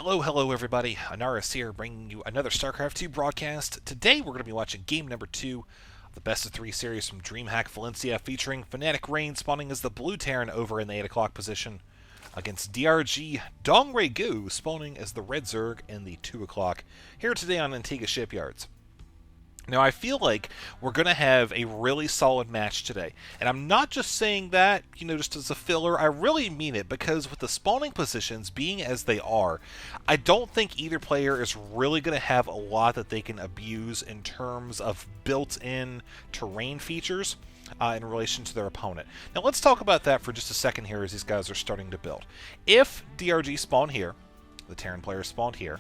Hello everybody. Anaris here, bringing you another Starcraft 2 broadcast. Today we're going to be watching game number 2 of the best of 3 series from DreamHack Valencia, featuring fnaticRain spawning as the blue Terran over in the 8 o'clock position, against DRG DongRaeGu spawning as the red Zerg in the 2 o'clock, here today on Antigua Shipyards. Now, I feel like we're going to have a really solid match today. And I'm not just saying that, just as a filler. I really mean it, because with the spawning positions being as they are, I don't think either player is really going to have a lot that they can abuse in terms of built-in terrain features in relation to their opponent. Now, let's talk about that for just a second here as these guys are starting to build. If DRG spawned here, the Terran player spawned here,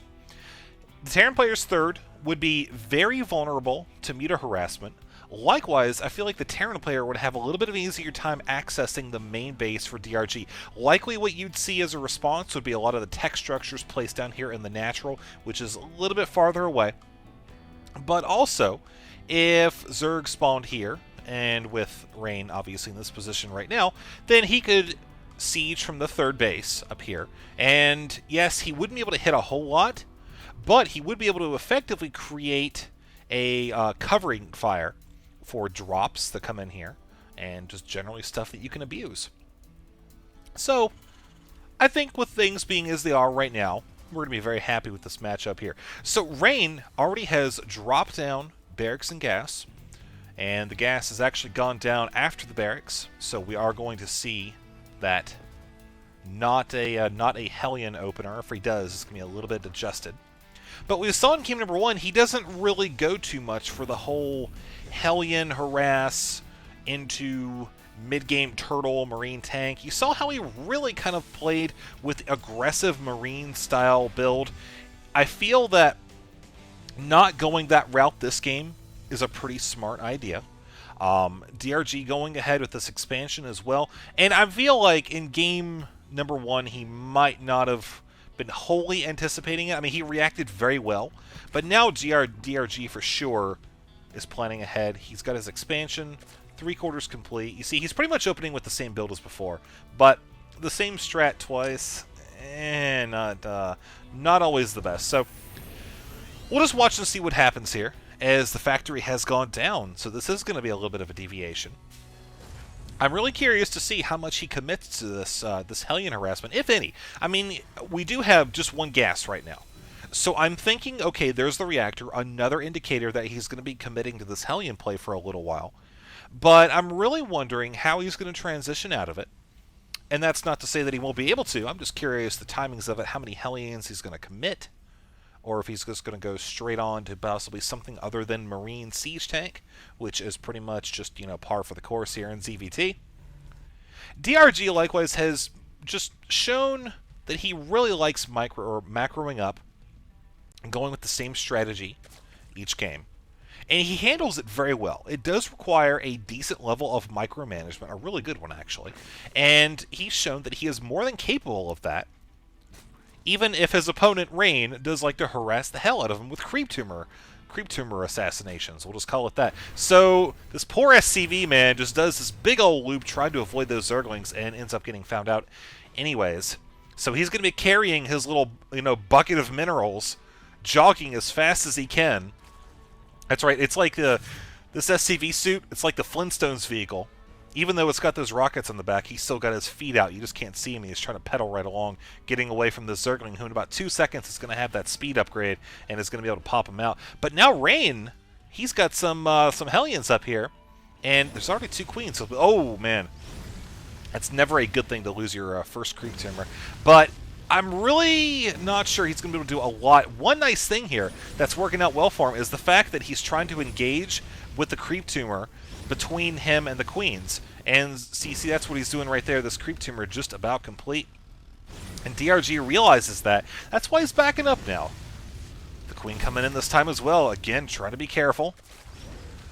the Terran player's third would be very vulnerable to meta harassment. Likewise, I feel like the Terran player would have a little bit of an easier time accessing the main base for DRG. Likely what you'd see as a response would be a lot of the tech structures placed down here in the natural, which is a little bit farther away. But also, if Zerg spawned here, and with Rain obviously in this position right now, then he could siege from the third base up here. And yes, he wouldn't be able to hit a whole lot, but he would be able to effectively create a covering fire for drops that come in here, and just generally stuff that you can abuse. So, I think with things being as they are right now, we're going to be very happy with this matchup here. So, Rain already has dropped down barracks and gas, and the gas has actually gone down after the barracks, so we are going to see that not a Hellion opener. If he does, it's going to be a little bit adjusted. But we saw in game number 1, he doesn't really go too much for the whole Hellion harass into mid-game turtle marine tank. You saw how he really kind of played with aggressive marine style build. I feel that not going that route this game is a pretty smart idea. DRG going ahead with this expansion as well. And I feel like in game number 1, he might not have been wholly anticipating it. I mean, he reacted very well, but now DRG for sure is planning ahead. He's got his expansion 3/4 complete. You see, he's pretty much opening with the same build as before, but the same strat twice, not always the best. So we'll just watch and see what happens here as the factory has gone down. So this is going to be a little bit of a deviation. I'm really curious to see how much he commits to this Hellion harassment, if any. I mean, we do have just one gas right now. So I'm thinking, okay, there's the reactor, another indicator that he's going to be committing to this Hellion play for a little while. But I'm really wondering how he's going to transition out of it. And that's not to say that he won't be able to. I'm just curious the timings of it, how many Hellions he's going to commit, or if he's just going to go straight on to possibly something other than Marine Siege Tank, which is pretty much just, par for the course here in ZVT. DRG, likewise, has just shown that he really likes macroing up and going with the same strategy each game. And he handles it very well. It does require a decent level of micromanagement, a really good one, actually. And he's shown that he is more than capable of that, even if his opponent, Rain, does like to harass the hell out of him with creep tumor assassinations. We'll just call it that. So this poor SCV, man, just does this big old loop trying to avoid those Zerglings and ends up getting found out anyways. So he's going to be carrying his little, bucket of minerals, jogging as fast as he can. That's right, it's like this SCV suit, it's like the Flintstones vehicle. Even though it's got those rockets on the back, he's still got his feet out. You just can't see him. He's trying to pedal right along, getting away from the Zergling, who in about 2 seconds is going to have that speed upgrade and is going to be able to pop him out. But now Rain, he's got some Hellions up here, and there's already 2 Queens. So, oh, man. That's never a good thing to lose your first Creep Tumor. But I'm really not sure he's going to be able to do a lot. One nice thing here that's working out well for him is the fact that he's trying to engage with the Creep Tumor between him and the Queens. And see, that's what he's doing right there. This Creep Tumor just about complete. And DRG realizes that. That's why he's backing up now. The Queen coming in this time as well. Again, trying to be careful.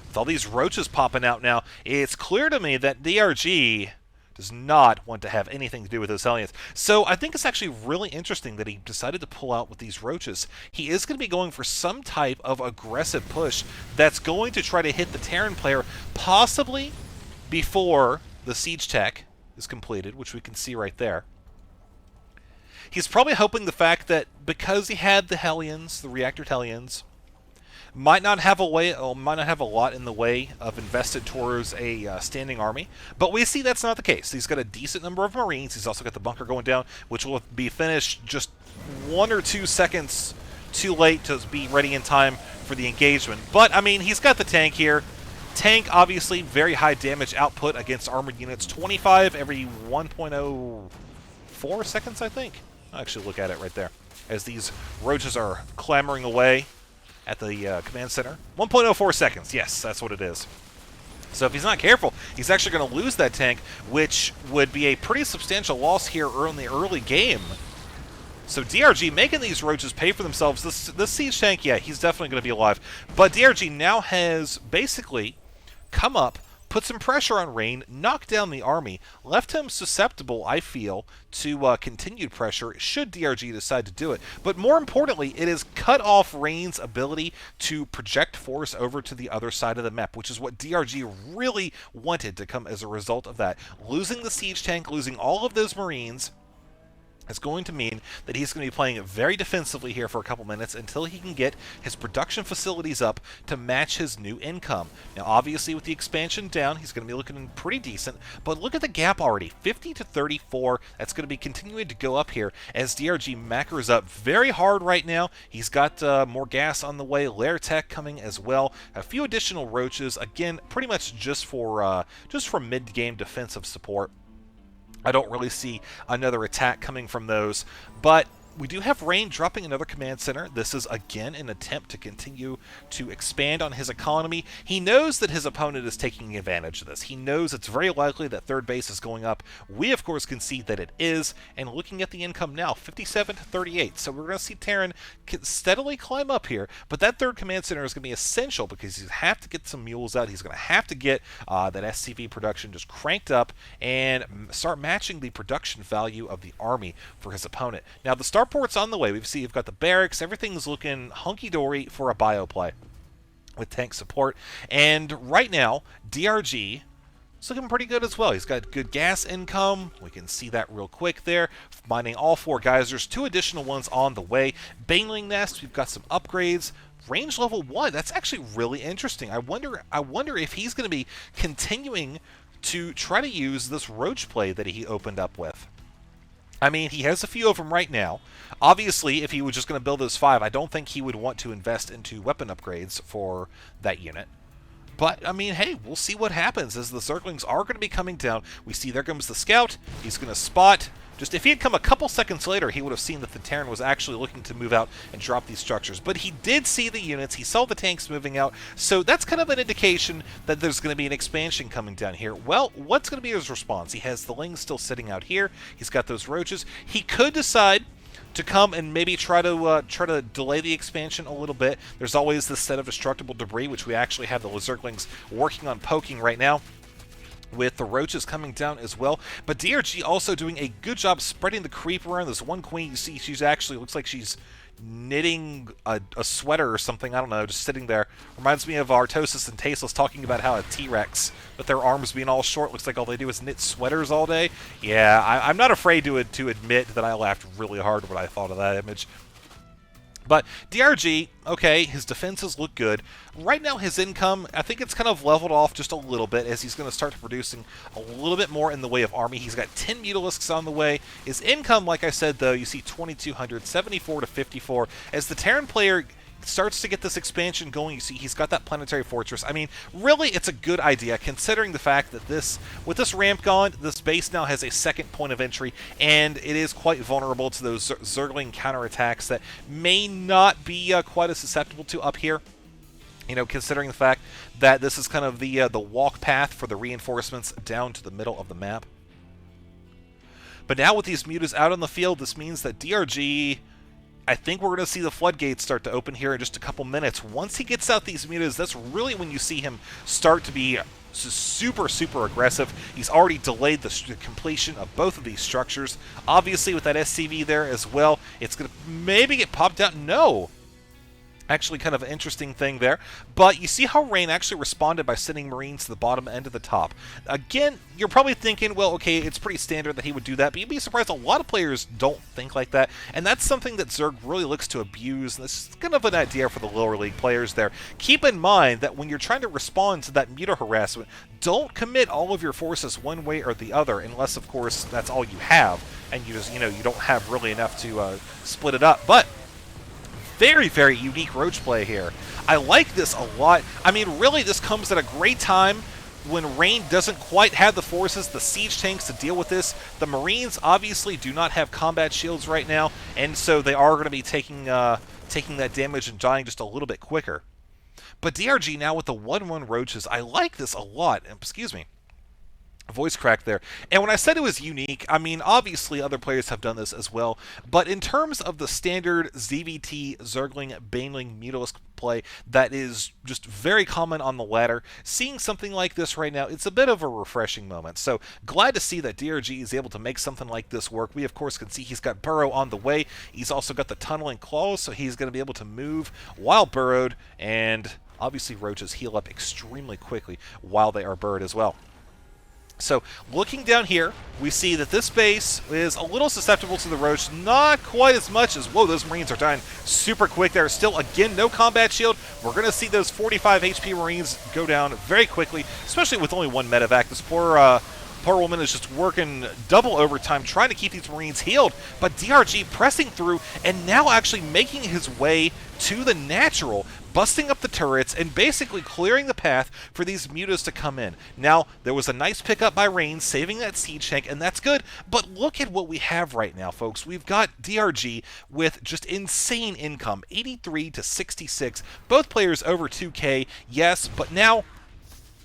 With all these roaches popping out now, it's clear to me that DRG does not want to have anything to do with those Hellions. So I think it's actually really interesting that he decided to pull out with these roaches. He is going to be going for some type of aggressive push that's going to try to hit the Terran player, possibly before the siege tech is completed, which we can see right there. He's probably hoping the fact that because he had the Hellions, the reactor Hellions, might not have a lot in the way of invested towards a standing army, but we see that's not the case. He's got a decent number of Marines. He's also got the bunker going down, which will be finished just 1 or 2 seconds too late to be ready in time for the engagement. But I mean, he's got the tank here. Tank, obviously, very high damage output against armored units. 25 every 1.04 seconds, I think. I'll actually look at it right there as these roaches are clamoring away at the command center. 1.04 seconds. Yes, that's what it is. So if he's not careful, he's actually going to lose that tank, which would be a pretty substantial loss here in the early game. So DRG making these roaches pay for themselves. This siege tank, yeah, he's definitely going to be alive. But DRG now has basically come up, put some pressure on Rain, knocked down the army, left him susceptible, I feel, to continued pressure should DRG decide to do it. But more importantly, it has cut off Rain's ability to project force over to the other side of the map, which is what DRG really wanted to come as a result of that. Losing the siege tank, losing all of those Marines, is going to mean that he's going to be playing very defensively here for a couple minutes until he can get his production facilities up to match his new income. Now, obviously, with the expansion down, he's going to be looking pretty decent, but look at the gap already, 50 to 34. That's going to be continuing to go up here as DRG macros up very hard right now. He's got more gas on the way, Lair Tech coming as well, a few additional roaches, again, pretty much just for mid-game defensive support. I don't really see another attack coming from those, but we do have Rain dropping another command center. This is, again, an attempt to continue to expand on his economy. He knows that his opponent is taking advantage of this. He knows it's very likely that third base is going up. We, of course, can see that it is, and looking at the income now, 57 to 38. So we're going to see Terran steadily climb up here, but that third command center is going to be essential because he's going to have to get some mules out. He's going to have to get that SCV production just cranked up and start matching the production value of the army for his opponent. Now, the starport's on the way. We've got the barracks. Everything's looking hunky-dory for a bio play with tank support. And right now, DRG is looking pretty good as well. He's got good gas income. We can see that real quick there. Mining all 4 geysers, 2 additional ones on the way. Baneling Nest, we've got some upgrades. Range level 1, that's actually really interesting. I wonder if he's going to be continuing to try to use this roach play that he opened up with. I mean, he has a few of them right now. Obviously, if he was just going to build those 5, I don't think he would want to invest into weapon upgrades for that unit. But, I mean, hey, we'll see what happens as the Zerglings are going to be coming down. We see there comes the scout. He's going to spot. Just if he had come a couple seconds later, he would have seen that the Terran was actually looking to move out and drop these structures. But he did see the units. He saw the tanks moving out. So that's kind of an indication that there's going to be an expansion coming down here. Well, what's going to be his response? He has the Lings still sitting out here. He's got those roaches. He could decide to come and maybe try to delay the expansion a little bit. There's always this set of destructible debris, which we actually have the Zerglings working on poking right now, with the roaches coming down as well. But DRG also doing a good job spreading the creep around. This one queen, you see, she's actually looks like she's knitting a sweater or something. I don't know, just sitting there. Reminds me of Artosis and Tasteless talking about how a T-Rex, with their arms being all short, looks like all they do is knit sweaters all day. Yeah, I'm not afraid to admit that I laughed really hard when I thought of that image. But DRG, okay, his defenses look good. Right now, his income, I think it's kind of leveled off just a little bit as he's going to start producing a little bit more in the way of army. He's got 10 Mutalisks on the way. His income, like I said, though, you see 2,200, 74 to 54. As the Terran player starts to get this expansion going, you see he's got that planetary fortress. I mean, really, it's a good idea, considering the fact that with this ramp gone, this base now has a second point of entry, and it is quite vulnerable to those Zergling counterattacks that may not be quite as susceptible to up here. You know, considering the fact that this is kind of the walk path for the reinforcements down to the middle of the map. But now with these mutas out on the field, this means that DRG, I think we're going to see the floodgates start to open here in just a couple minutes. Once he gets out these mutas, that's really when you see him start to be super, super aggressive. He's already delayed the completion of both of these structures. Obviously, with that SCV there as well, it's going to maybe get popped out. No! Actually, kind of an interesting thing there. But you see how Rain actually responded by sending Marines to the bottom end of the top. Again, you're probably thinking, well, okay, it's pretty standard that he would do that, but you'd be surprised a lot of players don't think like that. And that's something that Zerg really looks to abuse. And this is kind of an idea for the lower league players there. Keep in mind that when you're trying to respond to that meter harassment, don't commit all of your forces one way or the other, unless, of course, that's all you have. And you just, you don't have really enough to split it up. But very, very unique roach play here. I like this a lot. I mean, really, this comes at a great time when Rain doesn't quite have the forces, the siege tanks to deal with this. The Marines obviously do not have combat shields right now, and so they are going to be taking that damage and dying just a little bit quicker. But DRG now with the 1-1 roaches, I like this a lot. Excuse me. Voice crack there. And when I said it was unique, I mean, obviously other players have done this as well, but in terms of the standard ZVT, Zergling, Baneling, Mutalisk play that is just very common on the ladder, seeing something like this right now, it's a bit of a refreshing moment. So glad to see that DRG is able to make something like this work. We, of course, can see he's got Burrow on the way. He's also got the tunneling claws, so he's going to be able to move while burrowed, and obviously roaches heal up extremely quickly while they are burrowed as well. So, looking down here, we see that this base is a little susceptible to the roach, not quite as much as, whoa, those Marines are dying super quick there. Still, again, no combat shield. We're going to see those 45 HP Marines go down very quickly, especially with only one medevac. This poor woman is just working double overtime trying to keep these Marines healed, but DRG pressing through and now actually making his way to the natural, busting up the turrets and basically clearing the path for these mutas to come in. Now, there was a nice pickup by Rain, saving that siege tank, and that's good, but look at what we have right now, folks. We've got DRG with just insane income, 83 to 66, both players over 2K, yes, but now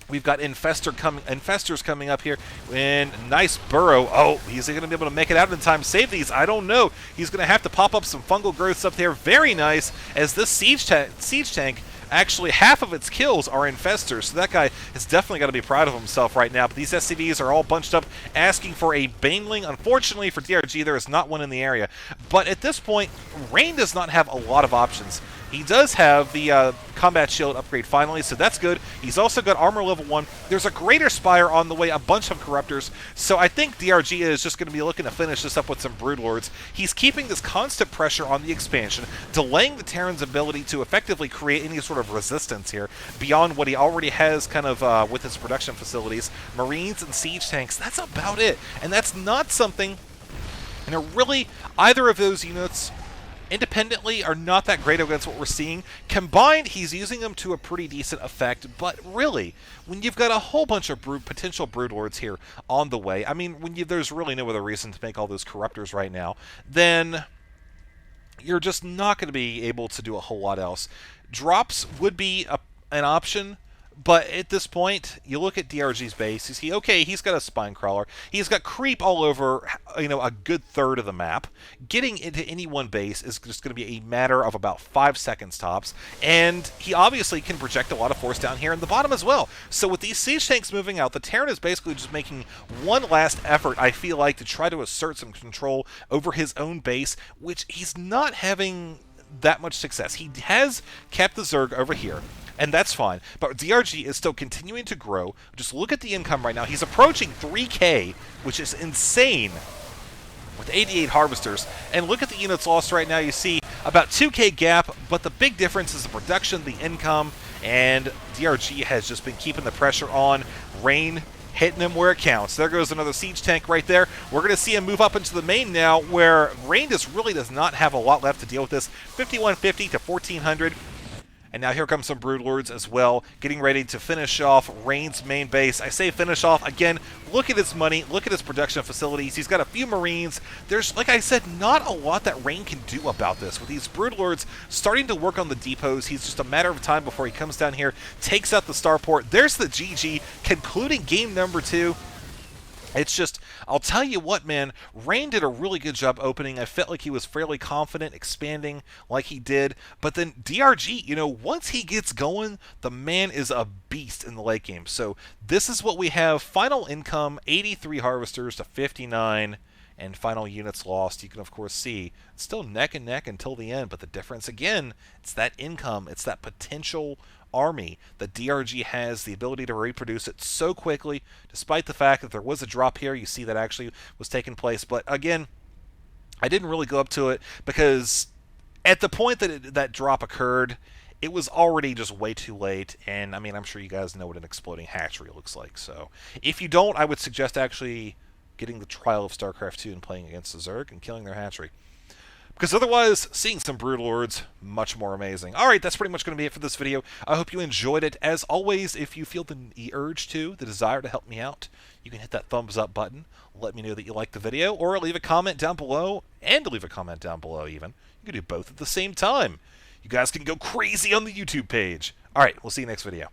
we've got Infestors coming up here, and nice burrow. Oh, he's going to be able to make it out in time. Save these? I don't know. He's going to have to pop up some fungal growths up there. Very nice, as this siege tank, actually half of its kills are Infestors, so that guy is definitely got to be proud of himself right now. But these SCVs are all bunched up, asking for a Baneling. Unfortunately for DRG, there is not one in the area. But at this point, Rain does not have a lot of options. He does have the combat shield upgrade finally, so that's good. He's also got armor level 1. There's a greater spire on the way, a bunch of corruptors. So I think DRG is just going to be looking to finish this up with some broodlords. He's keeping this constant pressure on the expansion, delaying the Terran's ability to effectively create any sort of resistance here beyond what he already has kind of with his production facilities. Marines and siege tanks, that's about it. And that's not something, really, either of those units independently are not that great against what we're seeing. Combined, he's using them to a pretty decent effect, but really, when you've got a whole bunch of potential broodlords here on the way, I mean, there's really no other reason to make all those corruptors right now, then you're just not going to be able to do a whole lot else. Drops would be an option, but at this point, you look at DRG's base, you see, okay, he's got a spine crawler. He's got creep all over, a good third of the map. Getting into any one base is just going to be a matter of about 5 seconds tops. And he obviously can project a lot of force down here in the bottom as well. So with these siege tanks moving out, the Terran is basically just making one last effort, I feel like, to try to assert some control over his own base, which he's not having that much success. He has kept the Zerg over here, and that's fine. But DRG is still continuing to grow. Just look at the income right now. He's approaching 3K, which is insane, with 88 harvesters. And look at the units lost right now. You see about 2K gap, but the big difference is the production, the income, and DRG has just been keeping the pressure on. Rain hitting him where it counts. There goes another siege tank right there. We're going to see him move up into the main now, where Rain really does not have a lot left to deal with this. 5150 to 1400. And now here comes some broodlords as well, getting ready to finish off Rain's main base. I say finish off, again, look at his money, look at his production facilities. He's got a few Marines. There's, like I said, not a lot that Rain can do about this. With these broodlords starting to work on the depots, he's just a matter of time before he comes down here, takes out the starport. There's the GG, concluding game number 2. It's just, I'll tell you what, man, Rain did a really good job opening. I felt like he was fairly confident expanding like he did. But then DRG, once he gets going, the man is a beast in the late game. So this is what we have. Final income, 83 harvesters to 59. and final units lost, you can of course see it's still neck and neck until the end, but the difference again, it's that income, it's that potential army that DRG has, the ability to reproduce it so quickly, despite the fact that there was a drop here. You see that actually was taking place, but again, I didn't really go up to it because at the point that that drop occurred, it was already just way too late, and I mean, I'm sure you guys know what an exploding hatchery looks like, so if you don't, I would suggest actually getting the trial of StarCraft 2 and playing against the Zerg and killing their hatchery. Because otherwise, seeing some Brood Lords, much more amazing. Alright, that's pretty much going to be it for this video. I hope you enjoyed it. As always, if you feel the urge to, the desire to help me out, you can hit that thumbs up button. Let me know that you liked the video, or leave a comment down below, and leave a comment down below even. You can do both at the same time. You guys can go crazy on the YouTube page. Alright, we'll see you next video.